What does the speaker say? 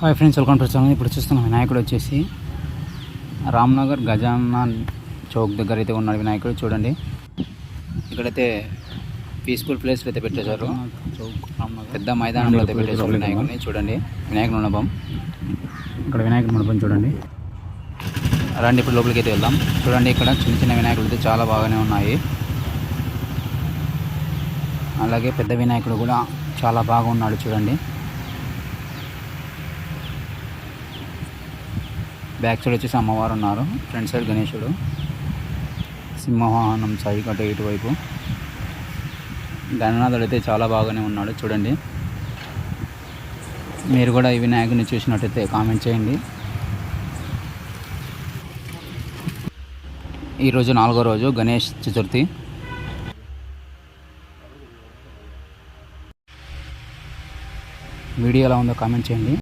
Hi friends, welcome to channel. ఇప్పుడు చూస్తున్న వినాయకుడు వచ్చేసి రామ్నగర్ గజానా చౌక్ దగ్గర అయితే ఉన్నాడు వినాయకుడు. చూడండి, ఇక్కడైతే పీస్ఫుల్ ప్లేస్లో అయితే పెట్టేశారు. పెద్ద మైదానంలో అయితే పెట్టేశారు వినాయకుడిని. చూడండి, వినాయకుడి మండపం. ఇక్కడ వినాయకుడి మండపం చూడండి. రండి ఇప్పుడు లోపలికి అయితే వెళ్దాం. చూడండి, ఇక్కడ చిన్న చిన్న వినాయకుడు అయితే చాలా బాగానే ఉన్నాయి. అలాగే పెద్ద వినాయకుడు కూడా చాలా బాగా ఉన్నాడు. చూడండి, బ్యాక్ సైడ్ వచ్చేసి అమ్మవారు ఉన్నారు, ఫ్రంట్ సైడ్ గణేశుడు, సింహవాహనం సైడ్ అటు ఇటువైపు. గణనాథుడు అయితే చాలా బాగానే ఉన్నాడు. చూడండి, మీరు కూడా ఈ వినాయకుడిని చూసినట్టయితే కామెంట్ చేయండి. ఈరోజు 4వ రోజు గణేష్ చతుర్థి. వీడియో ఎలా ఉందో కామెంట్ చేయండి.